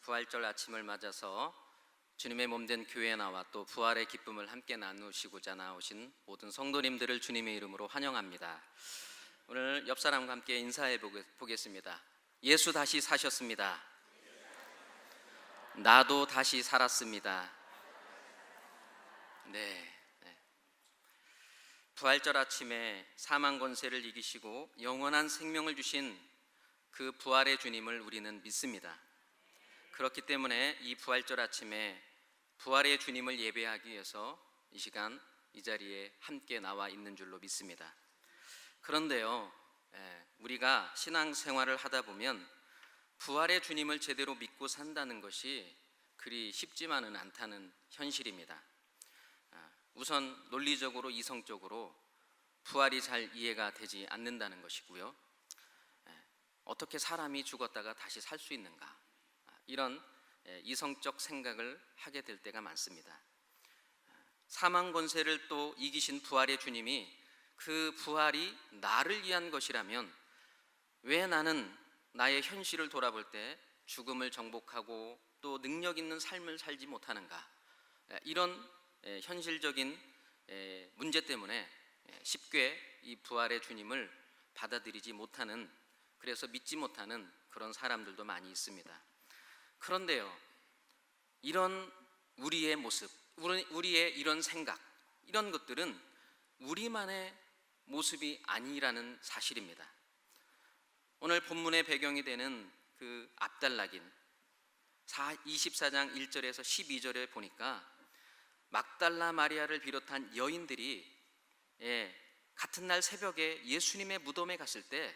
부활절 아침을 맞아서 주님의 몸된 교회에 나와 또 부활의 기쁨을 함께 나누시고자 나오신 모든 성도님들을 주님의 이름으로 환영합니다. 오늘 옆 사람과 함께 인사해 보겠습니다. 예수 다시 사셨습니다. 나도 다시 살았습니다. 네. 부활절 아침에 사망 권세를 이기시고 영원한 생명을 주신 그 부활의 주님을 우리는 믿습니다. 그렇기 때문에 이 부활절 아침에 부활의 주님을 예배하기 위해서 이 시간 이 자리에 함께 나와 있는 줄로 믿습니다. 그런데요, 우리가 신앙생활을 하다 보면 부활의 주님을 제대로 믿고 산다는 것이 그리 쉽지만은 않다는 현실입니다. 우선 논리적으로 이성적으로 부활이 잘 이해가 되지 않는다는 것이고요. 어떻게 사람이 죽었다가 다시 살 수 있는가, 이런 이성적 생각을 하게 될 때가 많습니다. 사망 권세를 또 이기신 부활의 주님이 그 부활이 나를 위한 것이라면 왜 나는 나의 현실을 돌아볼 때 죽음을 정복하고 또 능력 있는 삶을 살지 못하는가, 이런 현실적인 문제 때문에 쉽게 이 부활의 주님을 받아들이지 못하는, 그래서 믿지 못하는 그런 사람들도 많이 있습니다. 그런데요, 이런 우리의 모습, 우리의 이런 생각, 이런 것들은 우리만의 모습이 아니라는 사실입니다. 오늘 본문의 배경이 되는 그 앞달락인 24장 1절에서 12절에 보니까 막달라 마리아를 비롯한 여인들이 같은 날 새벽에 예수님의 무덤에 갔을 때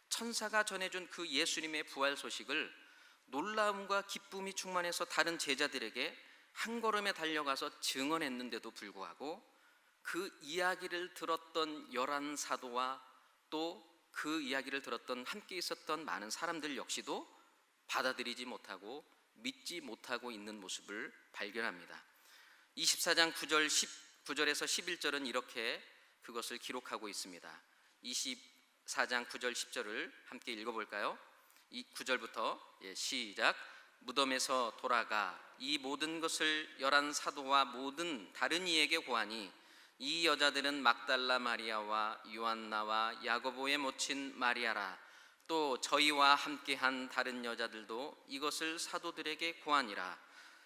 천사가 전해준 그 예수님의 부활 소식을 놀라움과 기쁨이 충만해서 다른 제자들에게 한 걸음에 달려가서 증언했는데도 불구하고 그 이야기를 들었던 11 사도와 또 그 이야기를 들었던 함께 있었던 많은 사람들 역시도 받아들이지 못하고 믿지 못하고 있는 모습을 발견합니다. 24장 9절에서 11절은 이렇게 그것을 기록하고 있습니다. 24장 9절 10절을 함께 읽어볼까요? 이 9절부터 시작. 무덤에서 돌아가 이 모든 것을 11 사도와 모든 다른 이에게 고하니 이 여자들은 막달라 마리아와 요한나와 야고보의 모친 마리아라. 또 저희와 함께한 다른 여자들도 이것을 사도들에게 고하니라.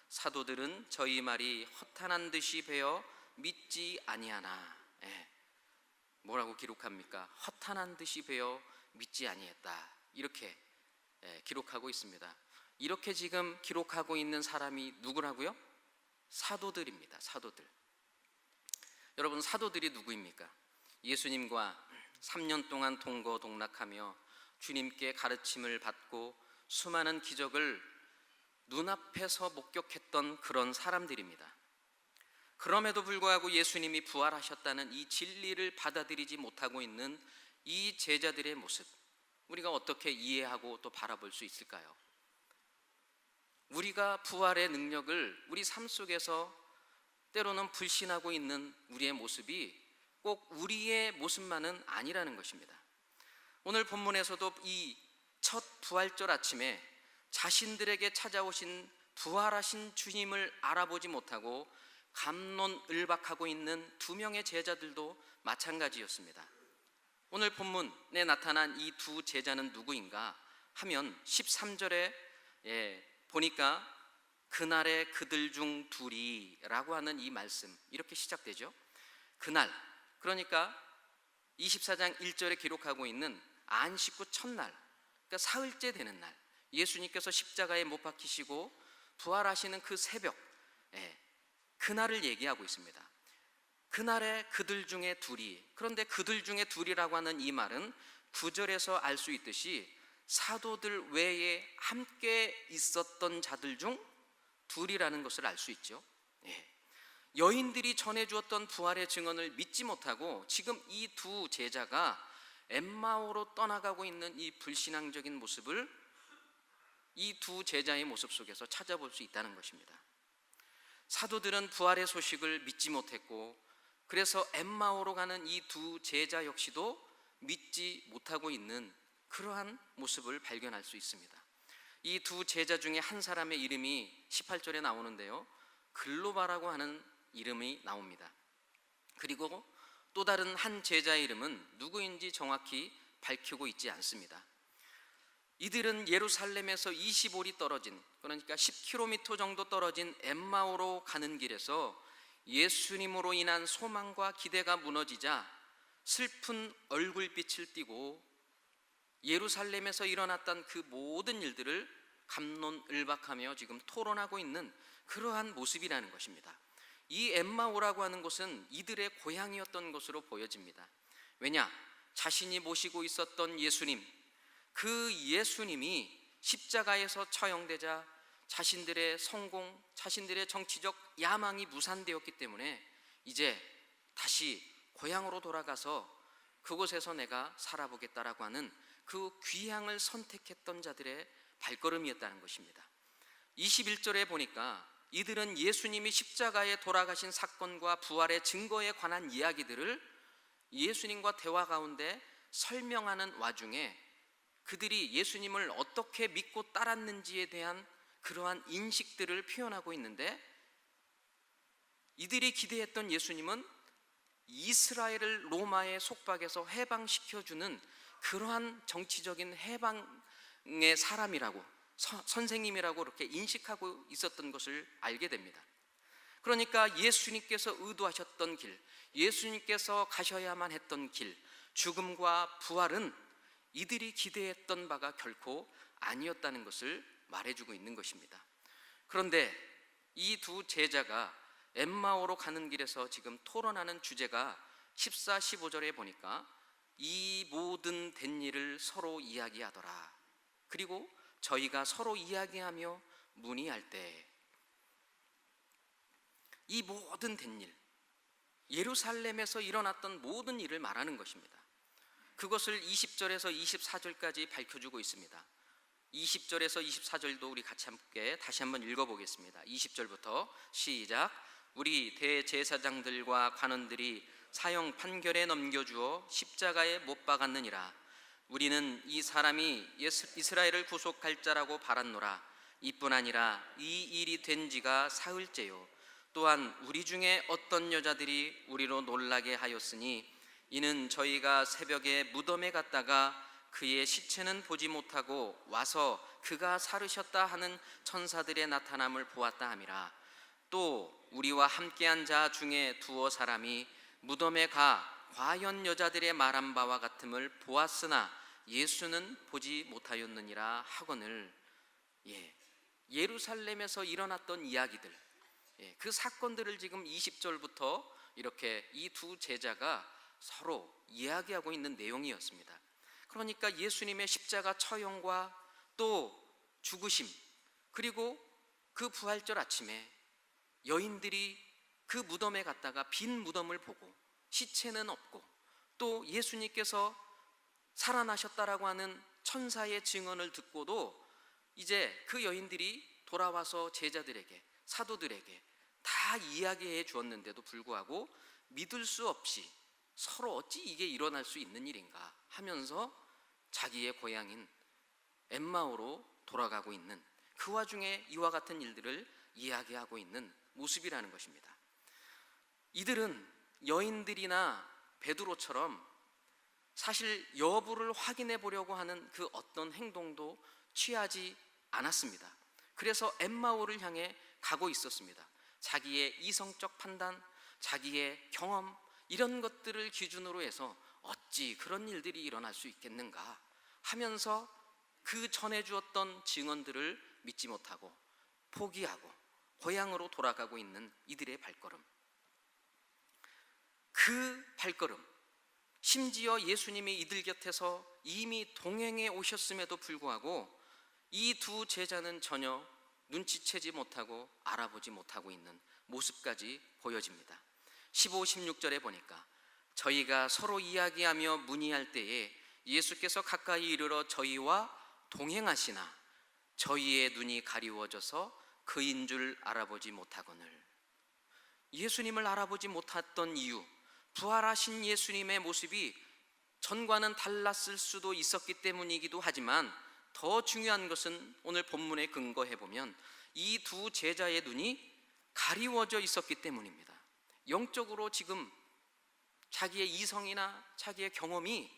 사도들은 저희 말이 허탄한 듯이 배어 믿지 아니하나. 뭐라고 기록합니까? 허탄한 듯이 배어 믿지 아니했다, 이렇게 기록하고 있습니다. 이렇게 지금 기록하고 있는 사람이 누구라고요? 사도들입니다. 사도들. 여러분, 사도들이 누구입니까? 예수님과 3년 동안 동거동락하며 주님께 가르침을 받고 수많은 기적을 눈앞에서 목격했던 그런 사람들입니다. 그럼에도 불구하고 예수님이 부활하셨다는 이 진리를 받아들이지 못하고 있는 이 제자들의 모습, 우리가 어떻게 이해하고 또 바라볼 수 있을까요? 우리가 부활의 능력을 우리 삶 속에서 때로는 불신하고 있는 우리의 모습이 꼭 우리의 모습만은 아니라는 것입니다. 오늘 본문에서도 이 첫 부활절 아침에 자신들에게 찾아오신 부활하신 주님을 알아보지 못하고 갑론을박하고 있는 2명의 제자들도 마찬가지였습니다. 오늘 본문에 나타난 이 2 제자는 누구인가 하면 13절에 보니까 그날에 그들 중 둘이라고 하는 이 말씀, 이렇게 시작되죠. 그날, 그러니까 24장 1절에 기록하고 있는 안식 후 첫날, 그러니까 사흘째 되는 날, 예수님께서 십자가에 못 박히시고 부활하시는 그 새벽, 그날을 얘기하고 있습니다. 그날에 그들 중에 둘이. 그런데 그들 중에 둘이라고 하는 이 말은 9절에서 알 수 있듯이 사도들 외에 함께 있었던 자들 중 둘이라는 것을 알 수 있죠. 여인들이 전해주었던 부활의 증언을 믿지 못하고 지금 이 2 제자가 엠마오로 떠나가고 있는 이 불신앙적인 모습을 이 2 제자의 모습 속에서 찾아볼 수 있다는 것입니다. 사도들은 부활의 소식을 믿지 못했고, 그래서 엠마오로 가는 이 2 제자 역시도 믿지 못하고 있는 그러한 모습을 발견할 수 있습니다. 이 두 제자 중에 한 사람의 이름이 18절에 나오는데요, 글로바라고 하는 이름이 나옵니다. 그리고 또 다른 한 제자의 이름은 누구인지 정확히 밝히고 있지 않습니다. 이들은 예루살렘에서 25리 떨어진, 그러니까 10km 정도 떨어진 엠마오로 가는 길에서 예수님으로 인한 소망과 기대가 무너지자 슬픈 얼굴빛을 띠고 예루살렘에서 일어났던 그 모든 일들을 갑론을박하며 지금 토론하고 있는 그러한 모습이라는 것입니다. 이 엠마오라고 하는 곳은 이들의 고향이었던 것으로 보여집니다. 왜냐? 자신이 모시고 있었던 예수님, 그 예수님이 십자가에서 처형되자 자신들의 성공, 자신들의 정치적 야망이 무산되었기 때문에 이제 다시 고향으로 돌아가서 그곳에서 내가 살아보겠다라고 하는 그 귀향을 선택했던 자들의 발걸음이었다는 것입니다. 21절에 보니까 이들은 예수님이 십자가에 돌아가신 사건과 부활의 증거에 관한 이야기들을 예수님과 대화 가운데 설명하는 와중에 그들이 예수님을 어떻게 믿고 따랐는지에 대한 그러한 인식들을 표현하고 있는데, 이들이 기대했던 예수님은 이스라엘을 로마의 속박에서 해방시켜주는 그러한 정치적인 해방의 사람이라고, 선생님이라고 그렇게 인식하고 있었던 것을 알게 됩니다. 그러니까 예수님께서 의도하셨던 길, 예수님께서 가셔야만 했던 길, 죽음과 부활은 이들이 기대했던 바가 결코 아니었다는 것을 말해주고 있는 것입니다. 그런데 이 두 제자가 엠마오로 가는 길에서 지금 토론하는 주제가 14, 15절에 보니까 이 모든 된 일을 서로 이야기하더라. 그리고 저희가 서로 이야기하며 문의할 때, 이 모든 된 일, 예루살렘에서 일어났던 모든 일을 말하는 것입니다. 그것을 20절에서 24절까지 밝혀주고 있습니다. 20절에서 24절도 우리 같이 함께 다시 한번 읽어보겠습니다. 20절부터 시작. 우리 대제사장들과 관원들이 사형 판결에 넘겨주어 십자가에 못 박았느니라. 우리는 이 사람이 이스라엘을 구속할 자라고 바랐노라. 이뿐 아니라 이 일이 된 지가 사흘째요. 또한 우리 중에 어떤 여자들이 우리로 놀라게 하였으니 이는 저희가 새벽에 무덤에 갔다가 그의 시체는 보지 못하고 와서 그가 살으셨다 하는 천사들의 나타남을 보았다 함이라. 또 우리와 함께한 자 중에 두어 사람이 무덤에 가 과연 여자들의 말한 바와 같음을 보았으나 예수는 보지 못하였느니라 하거늘. 예루살렘에서 일어났던 이야기들, 그 사건들을 지금 20절부터 이렇게 이 두 제자가 서로 이야기하고 있는 내용이었습니다. 그러니까 예수님의 십자가 처형과 또 죽으심, 그리고 그 부활절 아침에 여인들이 그 무덤에 갔다가 빈 무덤을 보고 시체는 없고 또 예수님께서 살아나셨다라고 하는 천사의 증언을 듣고도 이제 그 여인들이 돌아와서 제자들에게, 사도들에게 다 이야기해 주었는데도 불구하고 믿을 수 없이 서로 어찌 이게 일어날 수 있는 일인가 하면서 자기의 고향인 엠마오로 돌아가고 있는, 그 와중에 이와 같은 일들을 이야기하고 있는 모습이라는 것입니다. 이들은 여인들이나 베드로처럼 사실 여부를 확인해 보려고 하는 그 어떤 행동도 취하지 않았습니다. 그래서 엠마오를 향해 가고 있었습니다. 자기의 이성적 판단, 자기의 경험, 이런 것들을 기준으로 해서 어찌 그런 일들이 일어날 수 있겠는가 하면서 그 전해주었던 증언들을 믿지 못하고 포기하고 고향으로 돌아가고 있는 이들의 발걸음, 그 발걸음, 심지어 예수님이 이들 곁에서 이미 동행해 오셨음에도 불구하고 이 두 제자는 전혀 눈치채지 못하고 알아보지 못하고 있는 모습까지 보여집니다. 15, 16절에 보니까 저희가 서로 이야기하며 문의할 때에 예수께서 가까이 이르러 저희와 동행하시나 저희의 눈이 가리워져서 그인 줄 알아보지 못하거늘. 예수님을 알아보지 못했던 이유, 부활하신 예수님의 모습이 전과는 달랐을 수도 있었기 때문이기도 하지만 더 중요한 것은 오늘 본문에 근거해 보면 이 두 제자의 눈이 가리워져 있었기 때문입니다. 영적으로 지금 자기의 이성이나 자기의 경험이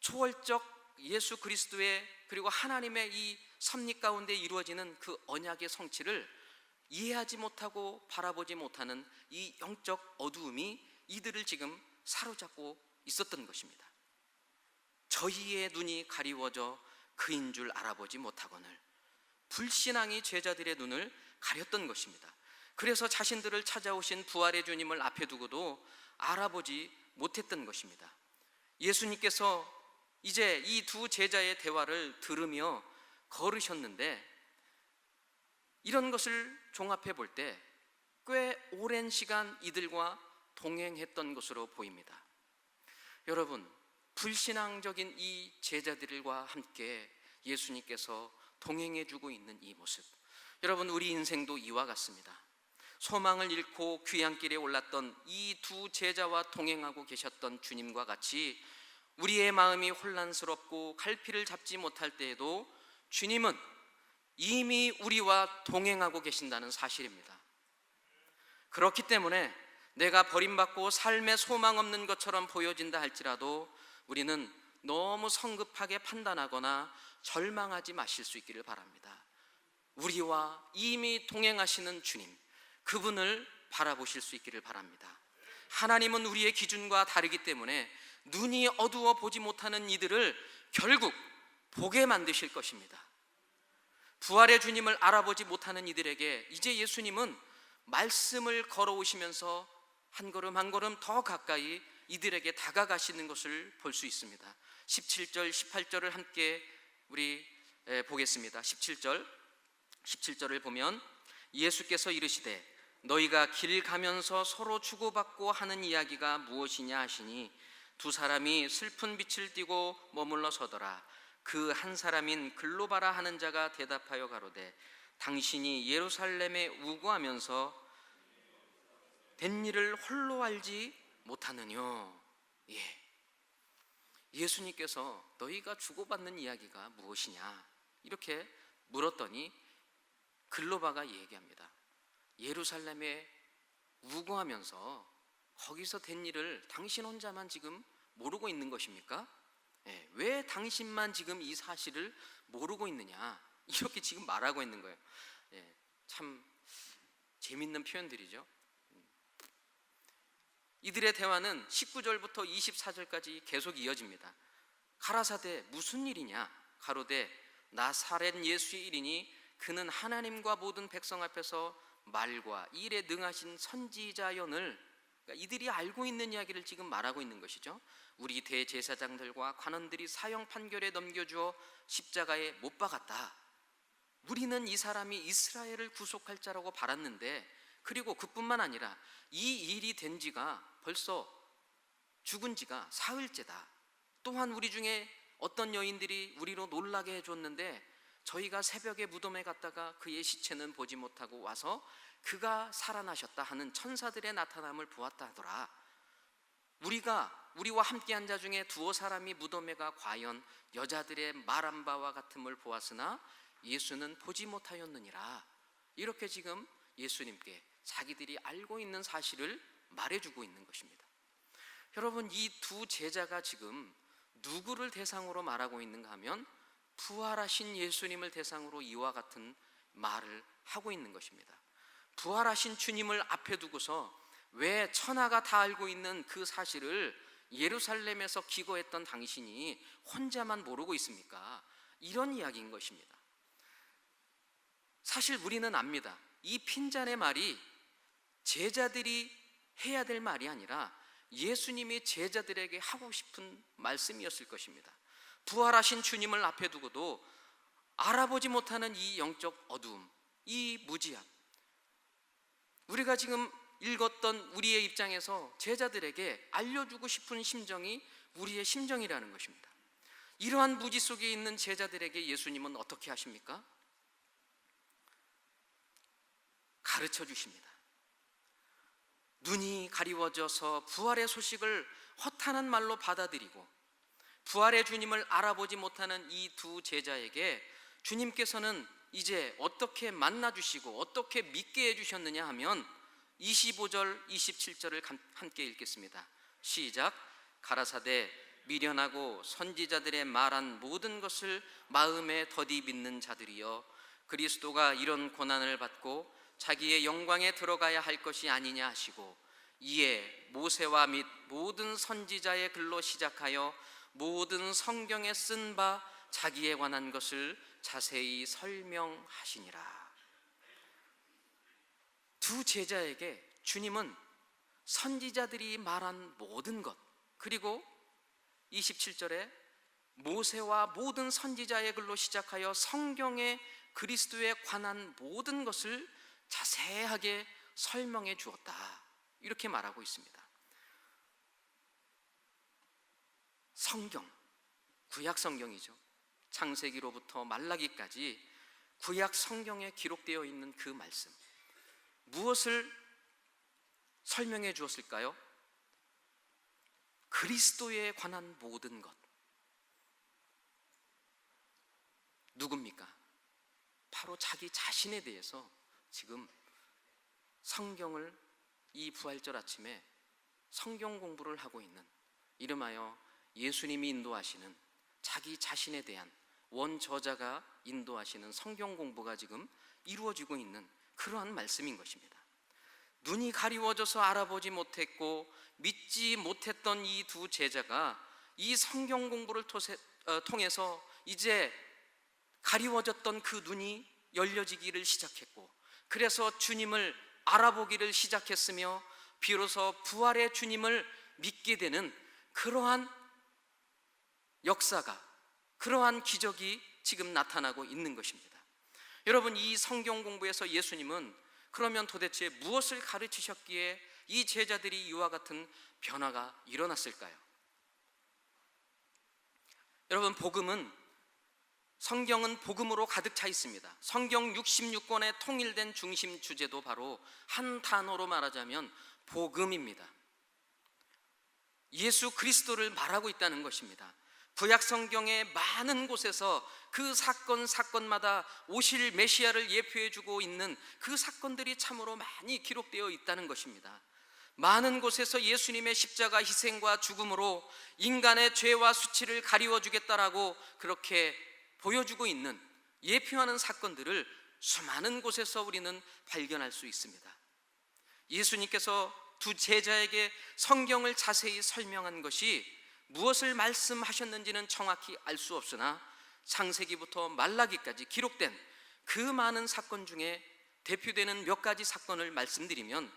초월적 예수 그리스도의 그리고 하나님의 이 섭리 가운데 이루어지는 그 언약의 성취를 이해하지 못하고 바라보지 못하는 이 영적 어두움이 이들을 지금 사로잡고 있었던 것입니다. 저희의 눈이 가리워져 그인 줄 알아보지 못하거늘 불신앙이 제자들의 눈을 가렸던 것입니다. 그래서 자신들을 찾아오신 부활의 주님을 앞에 두고도 알아보지 못했던 것입니다. 예수님께서 이제 이 두 제자의 대화를 들으며 걸으셨는데 이런 것을 종합해 볼 때 꽤 오랜 시간 이들과 동행했던 것으로 보입니다. 여러분, 불신앙적인 이 제자들과 함께 예수님께서 동행해 주고 있는 이 모습, 여러분, 우리 인생도 이와 같습니다. 소망을 잃고 귀향길에 올랐던 이 두 제자와 동행하고 계셨던 주님과 같이 우리의 마음이 혼란스럽고 갈피를 잡지 못할 때에도 주님은 이미 우리와 동행하고 계신다는 사실입니다. 그렇기 때문에 내가 버림받고 삶에 소망 없는 것처럼 보여진다 할지라도 우리는 너무 성급하게 판단하거나 절망하지 마실 수 있기를 바랍니다. 우리와 이미 동행하시는 주님, 그분을 바라보실 수 있기를 바랍니다. 하나님은 우리의 기준과 다르기 때문에 눈이 어두워 보지 못하는 이들을 결국 보게 만드실 것입니다. 부활의 주님을 알아보지 못하는 이들에게 이제 예수님은 말씀을 걸어오시면서 한 걸음 한 걸음 더 가까이 이들에게 다가가시는 것을 볼 수 있습니다. 17절, 18절을 함께 우리 보겠습니다. 17절을 보면 예수께서 이르시되 너희가 길 가면서 서로 주고받고 하는 이야기가 무엇이냐 하시니 두 사람이 슬픈 빛을 띠고 머물러 서더라. 그 한 사람인 글로바라 하는 자가 대답하여 가로되 당신이 예루살렘에 우고하면서 된 일을 홀로 알지 못하느뇨. 예수님께서 너희가 주고받는 이야기가 무엇이냐 이렇게 물었더니 글로바가 얘기합니다. 예루살렘에 우고하면서 거기서 된 일을 당신 혼자만 지금 모르고 있는 것입니까? 왜 당신만 지금 이 사실을 모르고 있느냐 이렇게 지금 말하고 있는 거예요. 참 재밌는 표현들이죠. 이들의 대화는 19절부터 24절까지 계속 이어집니다. 가라사대 무슨 일이냐? 가로되 나사렛 예수의 일이니 그는 하나님과 모든 백성 앞에서 말과 일에 능하신 선지자연을, 그러니까 이들이 알고 있는 이야기를 지금 말하고 있는 것이죠. 우리 대제사장들과 관원들이 사형 판결에 넘겨주어 십자가에 못 박았다. 우리는 이 사람이 이스라엘을 구속할 자라고 바랐는데, 그리고 그뿐만 아니라 이 일이 된 지가 벌써 죽은 지가 사흘째다. 또한 우리 중에 어떤 여인들이 우리로 놀라게 해줬는데 저희가 새벽에 무덤에 갔다가 그의 시체는 보지 못하고 와서 그가 살아나셨다 하는 천사들의 나타남을 보았다 하더라. 우리와 함께한 자 중에 두어 사람이 무덤에 가 과연 여자들의 말한 바와 같음을 보았으나 예수는 보지 못하였느니라. 이렇게 지금 예수님께 자기들이 알고 있는 사실을 말해주고 있는 것입니다. 여러분, 이 두 제자가 지금 누구를 대상으로 말하고 있는가 하면 부활하신 예수님을 대상으로 이와 같은 말을 하고 있는 것입니다. 부활하신 주님을 앞에 두고서 왜 천하가 다 알고 있는 그 사실을 예루살렘에서 기거했던 당신이 혼자만 모르고 있습니까? 이런 이야기인 것입니다. 사실 우리는 압니다. 이 핀잔의 말이 제자들이 해야 될 말이 아니라 예수님이 제자들에게 하고 싶은 말씀이었을 것입니다. 부활하신 주님을 앞에 두고도 알아보지 못하는 이 영적 어두움, 이 무지함, 우리가 지금 읽었던 우리의 입장에서 제자들에게 알려주고 싶은 심정이 우리의 심정이라는 것입니다. 이러한 무지 속에 있는 제자들에게 예수님은 어떻게 하십니까? 가르쳐 주십니다. 눈이 가리워져서 부활의 소식을 허탄한 말로 받아들이고 부활의 주님을 알아보지 못하는 이 두 제자에게 주님께서는 이제 어떻게 만나주시고 어떻게 믿게 해주셨느냐 하면 25절 27절을 함께 읽겠습니다. 시작. 가라사대 미련하고 선지자들의 말한 모든 것을 마음에 더디 믿는 자들이여, 그리스도가 이런 고난을 받고 자기의 영광에 들어가야 할 것이 아니냐 하시고, 이에 모세와 및 모든 선지자의 글로 시작하여 모든 성경에 쓴 바 자기에 관한 것을 자세히 설명하시니라. 두 제자에게 주님은 선지자들이 말한 모든 것, 그리고 27절에 모세와 모든 선지자의 글로 시작하여 성경에 그리스도에 관한 모든 것을 자세하게 설명해 주었다, 이렇게 말하고 있습니다. 성경, 구약 성경이죠. 창세기로부터 말라기까지 구약 성경에 기록되어 있는 그 말씀, 무엇을 설명해 주었을까요? 그리스도에 관한 모든 것. 누굽니까? 바로 자기 자신에 대해서 지금 성경을 이 부활절 아침에 성경 공부를 하고 있는, 이름하여 예수님이 인도하시는 자기 자신에 대한 원저자가 인도하시는 성경 공부가 지금 이루어지고 있는 그러한 말씀인 것입니다. 눈이 가리워져서 알아보지 못했고 믿지 못했던 이 두 제자가 이 성경 공부를 통해서 이제 가리워졌던 그 눈이 열려지기를 시작했고, 그래서 주님을 알아보기를 시작했으며 비로소 부활의 주님을 믿게 되는 그러한 역사가, 그러한 기적이 지금 나타나고 있는 것입니다. 여러분, 이 성경 공부에서 예수님은 그러면 도대체 무엇을 가르치셨기에 이 제자들이 이와 같은 변화가 일어났을까요? 여러분, 성경은 복음으로 가득 차 있습니다. 성경 66권의 통일된 중심 주제도 바로 한 단어로 말하자면 복음입니다. 예수 그리스도를 말하고 있다는 것입니다. 구약 성경의 많은 곳에서 그 사건마다 오실 메시아를 예표해 주고 있는 그 사건들이 참으로 많이 기록되어 있다는 것입니다. 많은 곳에서 예수님의 십자가 희생과 죽음으로 인간의 죄와 수치를 가리워 주겠다라고 그렇게 보여주고 있는, 예표하는 사건들을 수많은 곳에서 우리는 발견할 수 있습니다. 예수님께서 두 제자에게 성경을 자세히 설명한 것이 무엇을 말씀하셨는지는 정확히 알 수 없으나 창세기부터 말라기까지 기록된 그 많은 사건 중에 대표되는 몇 가지 사건을 말씀드리면,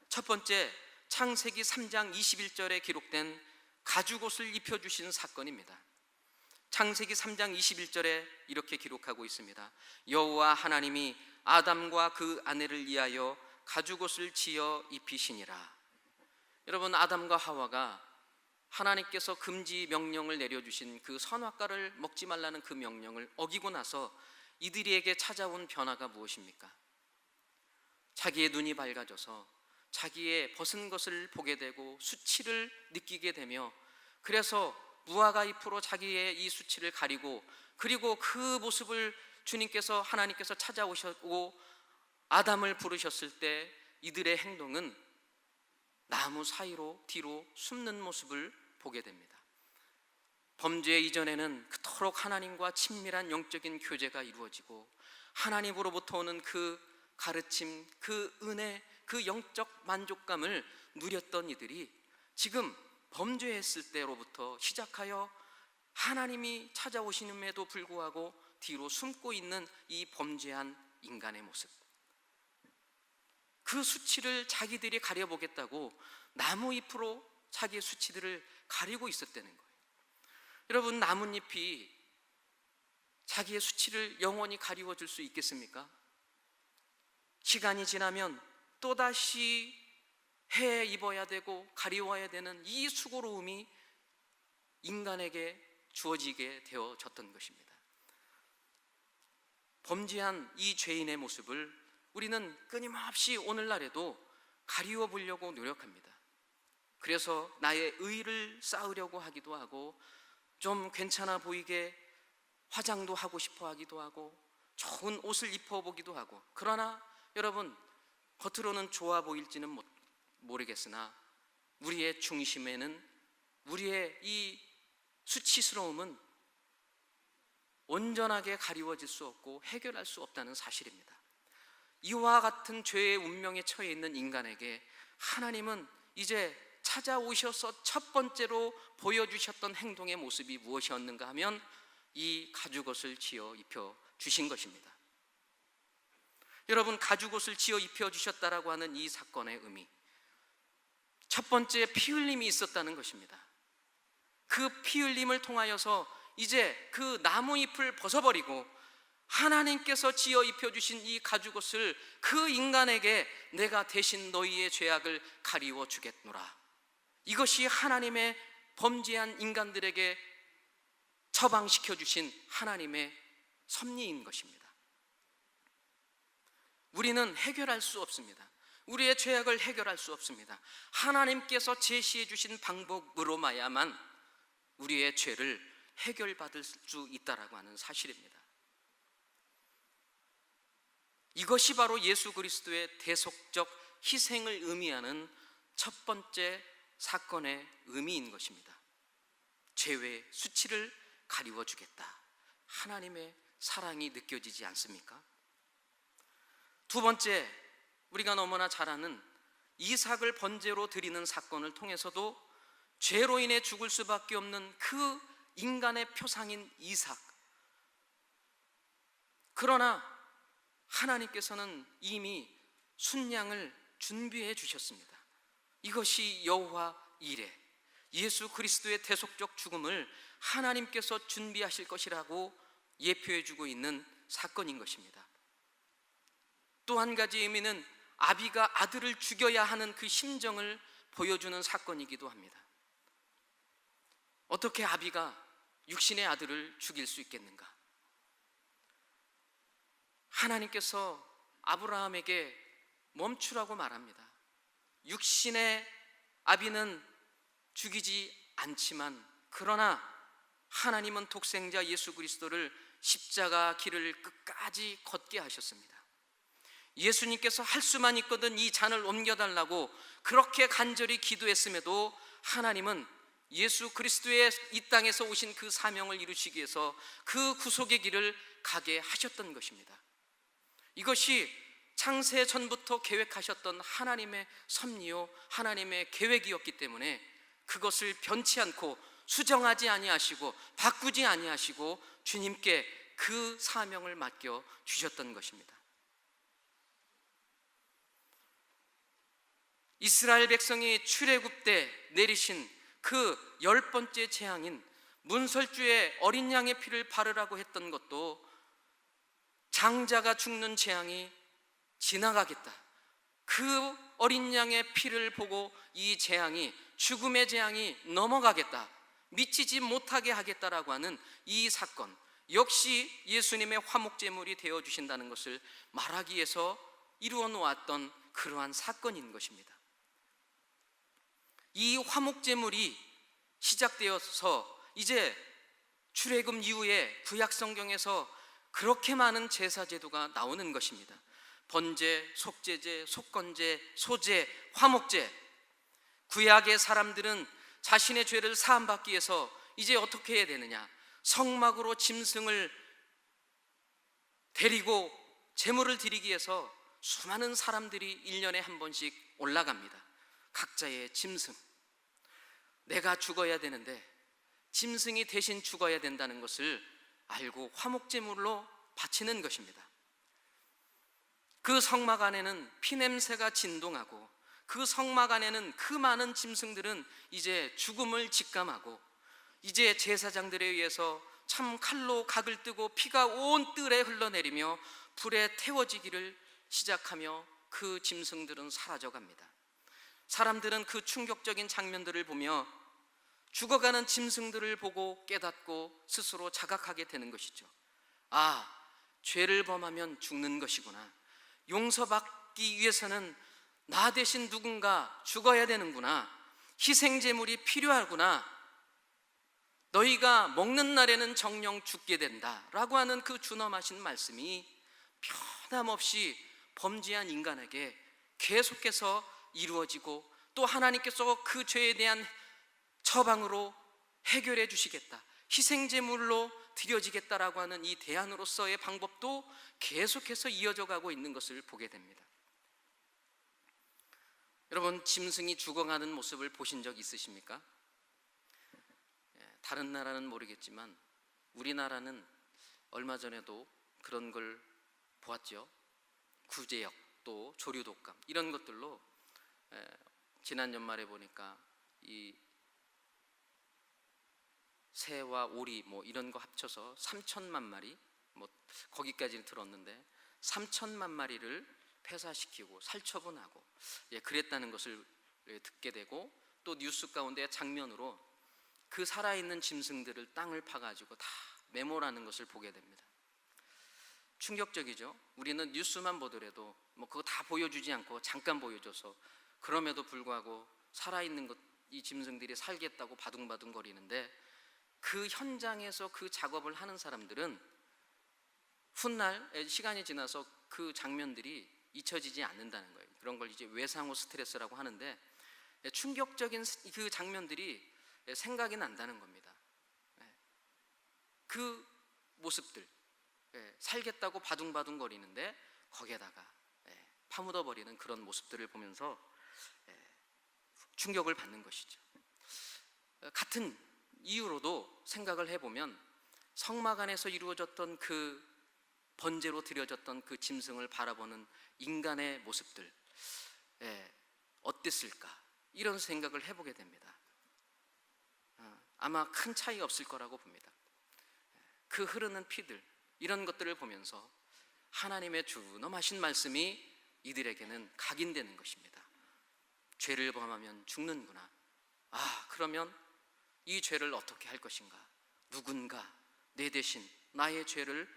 첫 번째, 창세기 3장 21절에 기록된 가죽옷을 입혀주신 사건입니다. 창세기 3장 21절에 이렇게 기록하고 있습니다. 여호와 하나님이 아담과 그 아내를 위하여 가죽옷을 지어 입히시니라. 여러분, 아담과 하와가 하나님께서 금지 명령을 내려주신 그 선악과를 먹지 말라는 그 명령을 어기고 나서 이들에게 찾아온 변화가 무엇입니까? 자기의 눈이 밝아져서 자기의 벗은 것을 보게 되고 수치를 느끼게 되며, 그래서 무화과 잎으로 자기의 이 수치를 가리고, 그리고 그 모습을 하나님께서 찾아오셨고 아담을 부르셨을 때 이들의 행동은 나무 사이로 뒤로 숨는 모습을 보게 됩니다. 범죄 이전에는 그토록 하나님과 친밀한 영적인 교제가 이루어지고 하나님으로부터 오는 그 가르침, 그 은혜, 그 영적 만족감을 누렸던 이들이 지금 범죄했을 때로부터 시작하여 하나님이 찾아오시는에도 불구하고 뒤로 숨고 있는 이 범죄한 인간의 모습, 그 수치를 자기들이 가려보겠다고 나무잎으로 자기의 수치들을 가리고 있었다는 거예요. 여러분, 나뭇잎이 자기의 수치를 영원히 가리워줄 수 있겠습니까? 시간이 지나면 또다시 해 입어야 되고 가리워야 되는 이 수고로움이 인간에게 주어지게 되어졌던 것입니다. 범죄한 이 죄인의 모습을 우리는 끊임없이 오늘날에도 가리워 보려고 노력합니다. 그래서 나의 의를 쌓으려고 하기도 하고 좀 괜찮아 보이게 화장도 하고 싶어 하기도 하고 좋은 옷을 입어보기도 하고, 그러나 여러분, 겉으로는 좋아 보일지는 모르겠으나 우리의 중심에는, 우리의 이 수치스러움은 온전하게 가리워질 수 없고 해결할 수 없다는 사실입니다. 이와 같은 죄의 운명에 처해 있는 인간에게 하나님은 이제 찾아오셔서 첫 번째로 보여주셨던 행동의 모습이 무엇이었는가 하면 이 가죽옷을 지어 입혀 주신 것입니다. 여러분, 가죽옷을 지어 입혀 주셨다라고 하는 이 사건의 의미, 첫 번째 피 흘림이 있었다는 것입니다. 그 피 흘림을 통하여서 이제 그 나무잎을 벗어버리고 하나님께서 지어 입혀주신 이 가죽옷을 그 인간에게 내가 대신 너희의 죄악을 가리워 주겠노라, 이것이 하나님의 범죄한 인간들에게 처방시켜 주신 하나님의 섭리인 것입니다. 우리는 해결할 수 없습니다. 우리의 죄악을 해결할 수 없습니다. 하나님께서 제시해 주신 방법으로만야만 우리의 죄를 해결받을 수 있다라고 하는 사실입니다. 이것이 바로 예수 그리스도의 대속적 희생을 의미하는 첫 번째 사건의 의미인 것입니다. 죄의 수치를 가리워 주겠다, 하나님의 사랑이 느껴지지 않습니까? 두 번째, 우리가 너무나 잘 아는 이삭을 번제로 드리는 사건을 통해서도 죄로 인해 죽을 수밖에 없는 그 인간의 표상인 이삭, 그러나 하나님께서는 이미 순양을 준비해 주셨습니다. 이것이 여호와 이레, 예수 그리스도의 대속적 죽음을 하나님께서 준비하실 것이라고 예표해 주고 있는 사건인 것입니다. 또 한 가지 의미는 아비가 아들을 죽여야 하는 그 심정을 보여주는 사건이기도 합니다. 어떻게 아비가 육신의 아들을 죽일 수 있겠는가? 하나님께서 아브라함에게 멈추라고 말합니다. 육신의 아비는 죽이지 않지만, 그러나 하나님은 독생자 예수 그리스도를 십자가 길을 끝까지 걷게 하셨습니다. 예수님께서 할 수만 있거든 이 잔을 옮겨달라고 그렇게 간절히 기도했음에도 하나님은 예수 그리스도의 이 땅에서 오신 그 사명을 이루시기 위해서 그 구속의 길을 가게 하셨던 것입니다. 이것이 창세 전부터 계획하셨던 하나님의 섭리요, 하나님의 계획이었기 때문에 그것을 변치 않고 수정하지 아니하시고 바꾸지 아니하시고 주님께 그 사명을 맡겨 주셨던 것입니다. 이스라엘 백성이 출애굽 때 내리신 그 10번째 재앙인 문설주에 어린 양의 피를 바르라고 했던 것도 장자가 죽는 재앙이 지나가겠다, 그 어린 양의 피를 보고 이 재앙이, 죽음의 재앙이 넘어가겠다, 미치지 못하게 하겠다라고 하는 이 사건 역시 예수님의 화목제물이 되어주신다는 것을 말하기 위해서 이루어 놓았던 그러한 사건인 것입니다. 이 화목제물이 시작되어서 이제 출애굽 이후에 구약성경에서 그렇게 많은 제사제도가 나오는 것입니다. 번제, 속죄제, 속건제, 소제, 화목제. 구약의 사람들은 자신의 죄를 사함받기 위해서 이제 어떻게 해야 되느냐, 성막으로 짐승을 데리고 제물을 드리기 위해서 수많은 사람들이 1년에 한 번씩 올라갑니다. 각자의 짐승, 내가 죽어야 되는데 짐승이 대신 죽어야 된다는 것을 알고 화목제물로 바치는 것입니다. 그 성막 안에는 피냄새가 진동하고 그 성막 안에는 그 많은 짐승들은 이제 죽음을 직감하고 이제 제사장들에 의해서 참 칼로 각을 뜨고 피가 온 뜰에 흘러내리며 불에 태워지기를 시작하며 그 짐승들은 사라져갑니다. 사람들은 그 충격적인 장면들을 보며 죽어가는 짐승들을 보고 깨닫고 스스로 자각하게 되는 것이죠. 아, 죄를 범하면 죽는 것이구나. 용서받기 위해서는 나 대신 누군가 죽어야 되는구나. 희생제물이 필요하구나. 너희가 먹는 날에는 정녕 죽게 된다라고 하는 그 준엄하신 말씀이 변함없이 범죄한 인간에게 계속해서 이루어지고, 또 하나님께서 그 죄에 대한 처방으로 해결해 주시겠다, 희생제물로 드려지겠다라고 하는 이 대안으로서의 방법도 계속해서 이어져 가고 있는 것을 보게 됩니다. 여러분, 짐승이 죽어가는 모습을 보신 적 있으십니까? 다른 나라는 모르겠지만 우리나라는 얼마 전에도 그런 걸 보았죠. 구제역, 또 조류독감, 이런 것들로 지난 연말에 보니까 이 새와 오리 뭐 이런 거 합쳐서 3천만 마리, 뭐 거기까지는 들었는데 3천만 마리를 폐사시키고 살처분하고 그랬다는 것을 듣게 되고, 또 뉴스 가운데 장면으로 그 살아있는 짐승들을 땅을 파가지고 다 메모라는 것을 보게 됩니다. 충격적이죠. 우리는 뉴스만 보더라도 뭐 그거 다 보여주지 않고 잠깐 보여줘서, 그럼에도 불구하고 살아있는 것, 이 짐승들이 살겠다고 바둥바둥 거리는데, 그 현장에서 그 작업을 하는 사람들은 훗날 시간이 지나서 그 장면들이 잊혀지지 않는다는 거예요. 그런 걸 이제 외상후 스트레스라고 하는데, 충격적인 그 장면들이 생각이 난다는 겁니다. 그 모습들, 살겠다고 바둥바둥 거리는데 거기에다가 파묻어버리는 그런 모습들을 보면서 충격을 받는 것이죠. 같은 이유로도 생각을 해보면 성막 안에서 이루어졌던 그 번제로 드려졌던 그 짐승을 바라보는 인간의 모습들, 어땠을까, 이런 생각을 해보게 됩니다. 아마 큰 차이 없을 거라고 봅니다. 그 흐르는 피들, 이런 것들을 보면서 하나님의 준엄하신 말씀이 이들에게는 각인되는 것입니다. 죄를 범하면 죽는구나. 그러면 이 죄를 어떻게 할 것인가? 누군가 내 대신 나의 죄를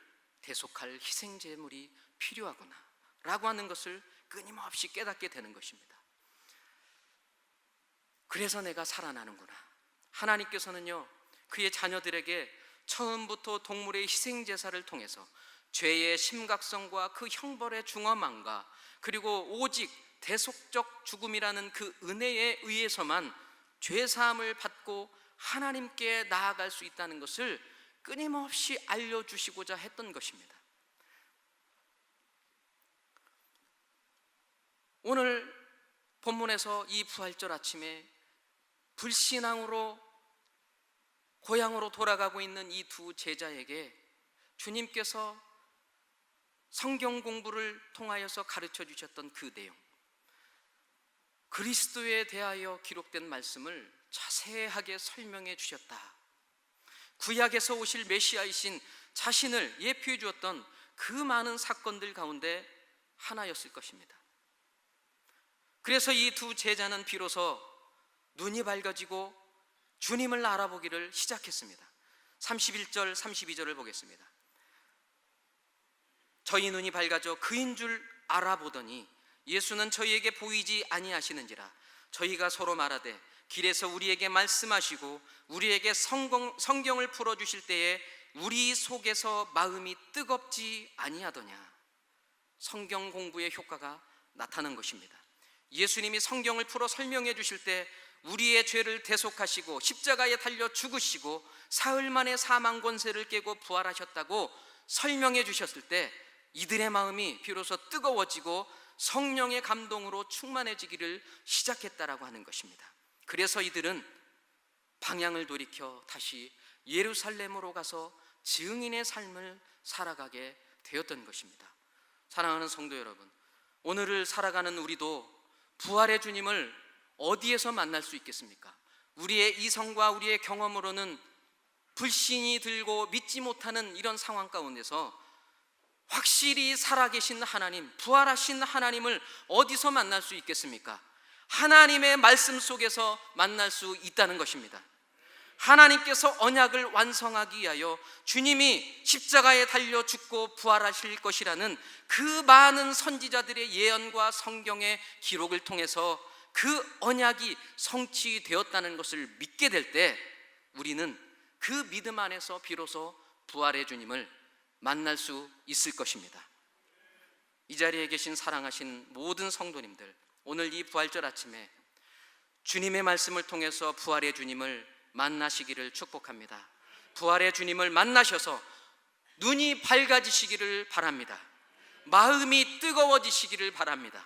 대속할 희생제물이 필요하구나 라고 하는 것을 끊임없이 깨닫게 되는 것입니다. 그래서 내가 살아나는구나. 하나님께서는요, 그의 자녀들에게 처음부터 동물의 희생제사를 통해서 죄의 심각성과 그 형벌의 중엄함과, 그리고 오직 대속적 죽음이라는 그 은혜에 의해서만 죄사함을 받고 하나님께 나아갈 수 있다는 것을 끊임없이 알려주시고자 했던 것입니다. 오늘 본문에서 이 부활절 아침에 불신앙으로 고향으로 돌아가고 있는 이 두 제자에게 주님께서 성경 공부를 통하여서 가르쳐 주셨던 그 내용, 그리스도에 대하여 기록된 말씀을 자세하게 설명해 주셨다. 구약에서 오실 메시아이신 자신을 예표해 주었던 그 많은 사건들 가운데 하나였을 것입니다. 그래서 이 두 제자는 비로소 눈이 밝아지고 주님을 알아보기를 시작했습니다. 31절 32절을 보겠습니다. 저희 눈이 밝아져 그인 줄 알아보더니 예수는 저희에게 보이지 아니하시는지라. 저희가 서로 말하되 길에서 우리에게 말씀하시고 우리에게 성경을 풀어주실 때에 우리 속에서 마음이 뜨겁지 아니하더냐. 성경 공부의 효과가 나타난 것입니다. 예수님이 성경을 풀어 설명해 주실 때 우리의 죄를 대속하시고 십자가에 달려 죽으시고 사흘 만에 사망 권세를 깨고 부활하셨다고 설명해 주셨을 때 이들의 마음이 비로소 뜨거워지고 성령의 감동으로 충만해지기를 시작했다라고 하는 것입니다. 그래서 이들은 방향을 돌이켜 다시 예루살렘으로 가서 증인의 삶을 살아가게 되었던 것입니다. 사랑하는 성도 여러분, 오늘을 살아가는 우리도 부활의 주님을 어디에서 만날 수 있겠습니까? 우리의 이성과 우리의 경험으로는 불신이 들고 믿지 못하는 이런 상황 가운데서 확실히 살아계신 하나님, 부활하신 하나님을 어디서 만날 수 있겠습니까? 하나님의 말씀 속에서 만날 수 있다는 것입니다. 하나님께서 언약을 완성하기 위하여 주님이 십자가에 달려 죽고 부활하실 것이라는 그 많은 선지자들의 예언과 성경의 기록을 통해서 그 언약이 성취되었다는 것을 믿게 될 때 우리는 그 믿음 안에서 비로소 부활의 주님을 만날 수 있을 것입니다. 이 자리에 계신 사랑하신 모든 성도님들, 오늘 이 부활절 아침에 주님의 말씀을 통해서 부활의 주님을 만나시기를 축복합니다. 부활의 주님을 만나셔서 눈이 밝아지시기를 바랍니다. 마음이 뜨거워지시기를 바랍니다.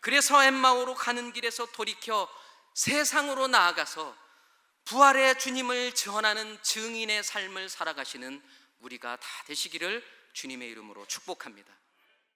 그래서 엠마오로 가는 길에서 돌이켜 세상으로 나아가서 부활의 주님을 전하는 증인의 삶을 살아가시는 우리가 다 되시기를 주님의 이름으로 축복합니다.